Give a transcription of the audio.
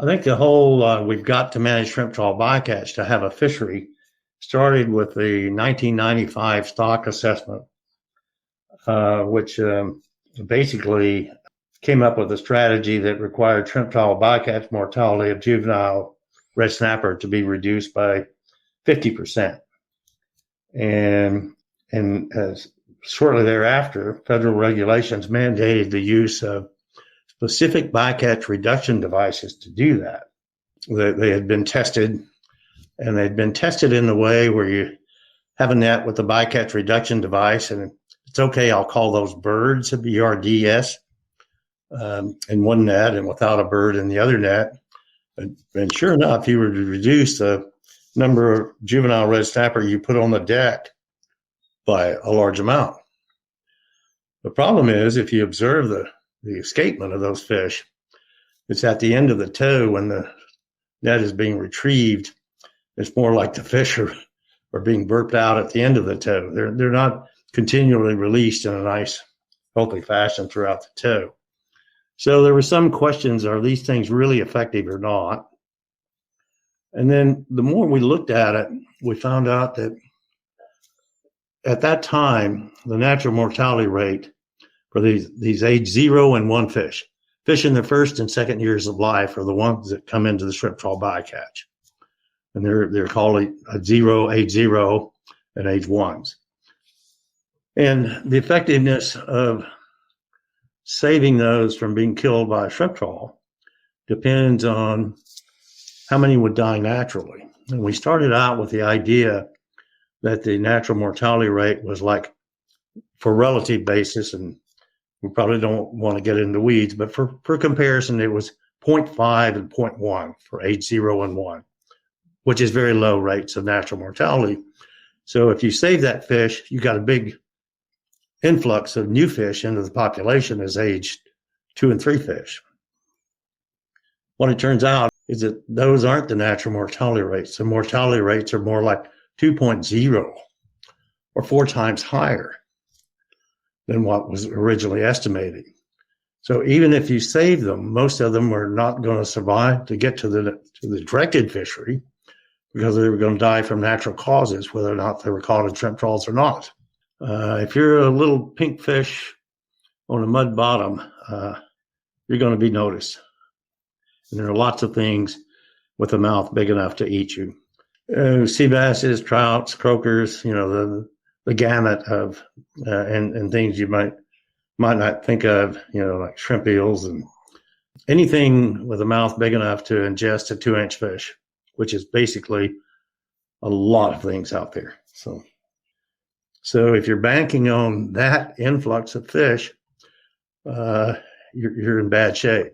I think the whole we've got to manage shrimp trawl bycatch to have a fishery started with the 1995 stock assessment, which basically came up with a strategy that required shrimp trawl bycatch mortality of juvenile red snapper to be reduced by 50%. And shortly thereafter, federal regulations mandated the use of specific bycatch reduction devices to do that. They had been tested, and they'd been tested in the way where you have a net with a bycatch reduction device, and it's okay, I'll call those birds, BRDS, in one net and without a bird in the other net. And sure enough, you were to reduce the number of juvenile red snapper you put on the deck by a large amount. The problem is, if you observe the escapement of those fish, it's at the end of the tow when the net is being retrieved. It's more like the fish are being burped out at the end of the tow. They're not continually released in a nice, healthy fashion throughout the tow. So there were some questions, are these things really effective or not? And then the more we looked at it, we found out that at that time, the natural mortality rate for these age 0 and 1 fish in their first and second years of life are the ones that come into the shrimp trawl bycatch. And they're called age 0, and age 1s. And the effectiveness of saving those from being killed by a shrimp trawl depends on how many would die naturally. And we started out with the idea that the natural mortality rate was like, for relative basis, and we probably don't want to get into weeds, but for comparison, it was 0.5 and 0.1 for age 0 and 1, which is very low rates of natural mortality. So if you save that fish, you got a big influx of new fish into the population as age 2 and 3 fish. What it turns out is that those aren't the natural mortality rates. The mortality rates are more like 2.0 or 4 times higher than what was originally estimated. So even if you save them, most of them are not going to survive to get to the directed fishery because they were going to die from natural causes, whether or not they were caught in shrimp trawls or not. If you're a little pink fish on a mud bottom, you're going to be noticed. And there are lots of things with a mouth big enough to eat you. Sea basses, trouts, croakers, the gamut of and things you might not think of, like shrimp eels and anything with a mouth big enough to ingest a 2-inch fish, which is basically a lot of things out there. So if you're banking on that influx of fish, you're in bad shape.